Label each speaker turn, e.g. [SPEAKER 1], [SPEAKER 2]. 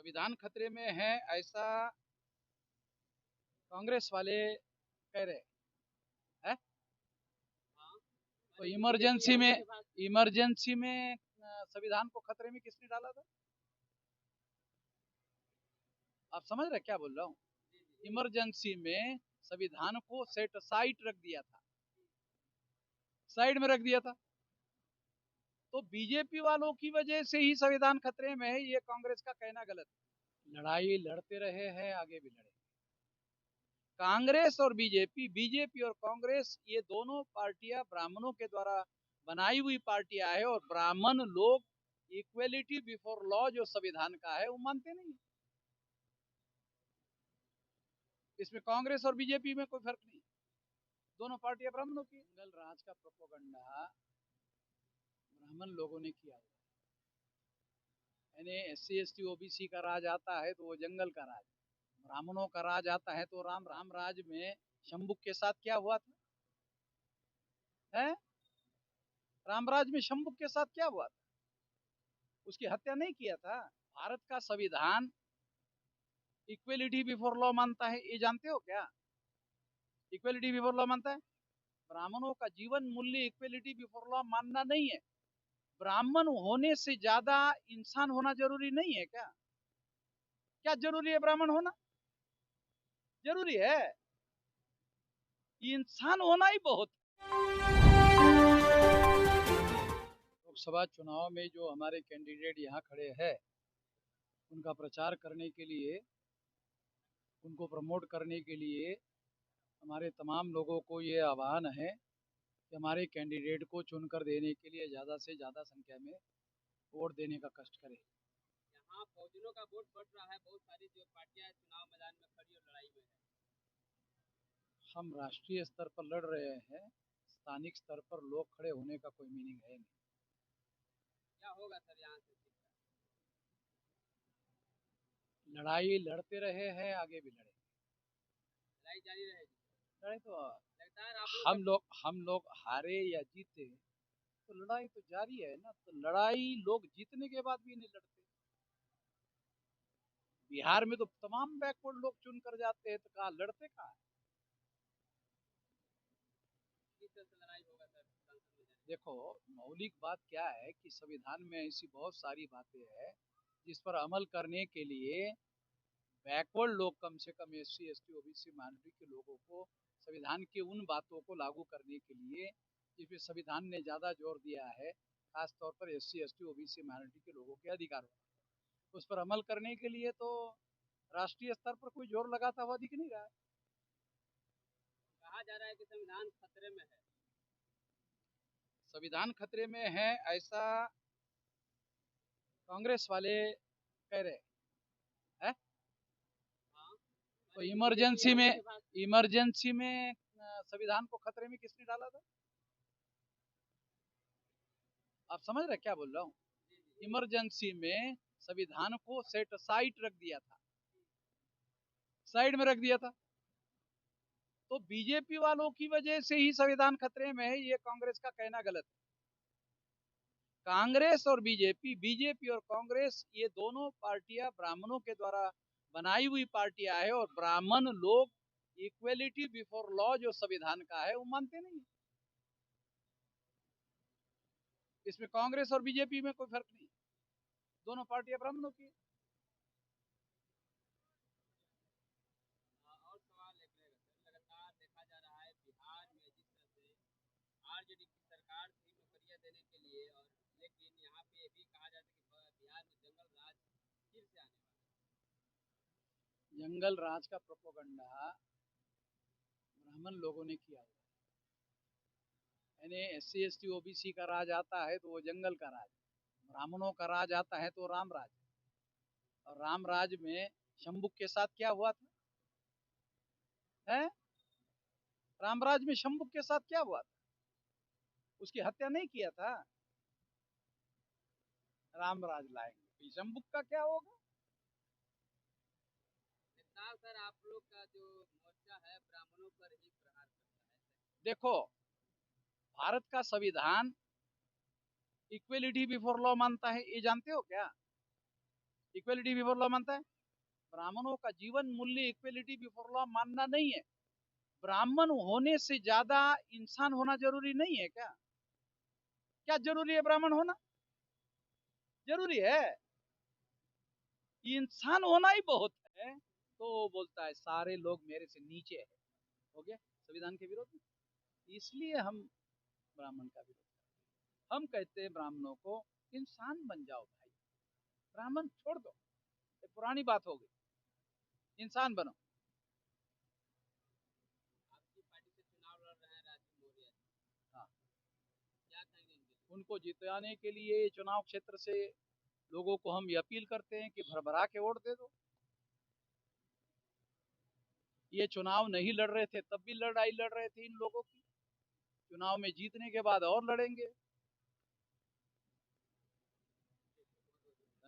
[SPEAKER 1] संविधान खतरे में है, ऐसा कांग्रेस वाले कह रहे हैं। तो इमरजेंसी में संविधान को खतरे में किसने डाला था? आप समझ रहे क्या बोल रहा हूँ? इमरजेंसी में संविधान को सेट साइड रख दिया था, साइड में रख दिया था। तो बीजेपी वालों की वजह से ही संविधान खतरे में है, ये कांग्रेस का कहना गलत है। लड़ाई लड़ते रहे हैं, आगे भी लड़े। कांग्रेस और बीजेपी और कांग्रेस, ये दोनों पार्टियां ब्राह्मणों के द्वारा बनाई हुई पार्टियां है, और ब्राह्मण लोग इक्वेलिटी बिफोर लॉ जो संविधान का है वो मानते नहीं। इसमें कांग्रेस और बीजेपी में कोई फर्क नहीं, दोनों पार्टियां ब्राह्मणों की। जंगल राज का प्रोपेगेंडा ब्राह्मण लोगों ने किया, यानी SC ST OBC का राज आता है तो वो जंगल का राज, ब्राह्मणों का राज आता है तो राम राज में शंभुक के साथ क्या हुआ था? है? रामराज में शंभुक के साथ क्या हुआ था? उसकी हत्या नहीं किया था? भारत का संविधान इक्वेलिटी बिफोर लॉ मानता है, ये जानते हो क्या? इक्वेलिटी बिफोर लॉ मानता है। ब्राह्मणों का जीवन मूल्य इक्वेलिटी बिफोर लॉ मानना नहीं है। ब्राह्मण होने से ज्यादा इंसान होना जरूरी नहीं है क्या? क्या जरूरी है ब्राह्मण होना? जरूरी है। इंसान होना ही बहुत। लोकसभा चुनाव में जो हमारे कैंडिडेट यहाँ खड़े हैं, उनका प्रचार करने के लिए, उनको प्रमोट करने के लिए हमारे तमाम लोगों को ये आह्वान है कि हमारे कैंडिडेट को चुनकर देने के लिए ज़्यादा से ज़्यादा संख्या में वोट देने का कष्ट करें।
[SPEAKER 2] यहाँ बहुजनों का वोट बढ़ रहा है, बहुत सारी जो पार्टियां चुनाव मैदान में खड़ी और लड़ाई में है।
[SPEAKER 1] हम राष्ट्रीय स्तर पर लड़ रहे हैं, स्थानिक स्तर पर लोग खड़े होने का कोई मीनिंग है नहीं।
[SPEAKER 2] क्या होगा सर यहाँ से?
[SPEAKER 1] लड़ाई लड़ते रहे हैं, आगे भी लड़े।
[SPEAKER 2] लड़ाई जारी रहेगी।
[SPEAKER 1] लड़ाई तो
[SPEAKER 2] लगातार
[SPEAKER 1] हम लोग हारे या जीते तो लड़ाई तो जारी है ना। तो लड़ाई लोग जीतने के बाद भी नहीं लड़ते। बिहार में तो तमाम बैकवर्ड लोग चुन कर जाते हैं, तो कहा लड़ते कहा?
[SPEAKER 2] किस तरह से लड़ाई होगा सर संसद में जाने?
[SPEAKER 1] देखो, मौलिक बात क्या है कि संविधान में ऐसी बहुत सारी बातें हैं जिस पर अमल करने के लिए बैकवर्ड लोग, कम से कम SC ST OBC माइनॉरिटी के लोगों को संविधान की उन बातों को लागू करने के लिए जिसमें संविधान ने ज्यादा जोर दिया है, खासतौर पर SC ST OBC माइनॉरिटी के लोगों के अधिकारों, उस पर अमल करने के लिए तो राष्ट्रीय स्तर पर कोई जोर लगाता हुआ दिख नहीं रहा है।
[SPEAKER 2] कहा जा रहा है कि संविधान खतरे में है।
[SPEAKER 1] संविधान खतरे में है, ऐसा कांग्रेस वाले कह रहे हैं। तो इमरजेंसी में संविधान को खतरे में किसने डाला था? आप समझ रहे क्या बोल रहा हूँ? इमरजेंसी में संविधान को सेट साइड रख दिया था, साइड में रख दिया था। तो बीजेपी वालों की वजह से ही संविधान खतरे में है, ये कांग्रेस का कहना गलत है। कांग्रेस और बीजेपी और कांग्रेस, ये दोनों पार्टियां ब्राह्मणों के द्वारा बनाई हुई पार्टियां है, और ब्राह्मण लोग इक्वेलिटी बिफोर लॉ जो संविधान का है वो मानते नहीं। इसमें कांग्रेस और बीजेपी में कोई फर्क नहीं, दोनों पार्टियां ब्राह्मणों की।
[SPEAKER 2] और सवाल एक रहेगा सर, लगातार देखा जा रहा है बिहार में जिस तरह से RJD की सरकार थी नौकरियां देने के लिए, और लेकिन यहाँ पे ये भी कहा जाता है कि बिहार में जंगल राज फिर से आने वाला है।
[SPEAKER 1] जंगल राज का प्रोपेगेंडा ब्राह्मण लोगों ने किया, यानी SC ST OBC का राज आता है तो वो जंगल का राज, ब्राह्मणों का राज आता है तो राम राज, और राम राज में शंभुक के साथ क्या हुआ था? है? रामराज में शंभुक के साथ क्या हुआ था? उसकी हत्या नहीं किया था? रामराज लाएंगे, शंभुक का क्या होगा?
[SPEAKER 2] सर आप लोग का जो मोर्चा है ब्राह्मणों पर ही प्रहार करता है।
[SPEAKER 1] देखो, भारत का संविधान इक्वेलिटी बिफोर लॉ मानता है, ये जानते हो क्या? इक्वलिटी बिफोर लॉ मानता है? ब्राह्मणों का जीवन मूल्य इक्वलिटी बिफोर लॉ मानना नहीं है। ब्राह्मण होने से ज्यादा इंसान होना जरूरी नहीं है क्या? क्या जरूरी है ब्राह्मण होना? जरूरी है। इंसान होना ही बहुत है। तो वो बोलता है सारे लोग मेरे से नीचे है। हो गया संविधान के विरोध में। इसलिए हम ब्राह्मण का विरोध करते हैं। हम कहते हैं ब्राह्मणों को इंसान बन जाओ भाई, ब्राह्मण छोड़ दो, ये पुरानी बात हो गई, इंसान बनो।
[SPEAKER 2] आपकी पार्टी से चुनाव लड़ रहे हैं राजू मौर्य,
[SPEAKER 1] हाँ,
[SPEAKER 2] क्या कहेंगे इनके लिए?
[SPEAKER 1] उनको जिताने के लिए चुनाव क्षेत्र से लोगों को हम ये अपील करते हैं कि भरभरा के वोट दे दो। ये चुनाव नहीं लड़ रहे थे तब भी लड़ाई लड़ रहे थे इन लोगों की, चुनाव में जीतने के बाद और लड़ेंगे।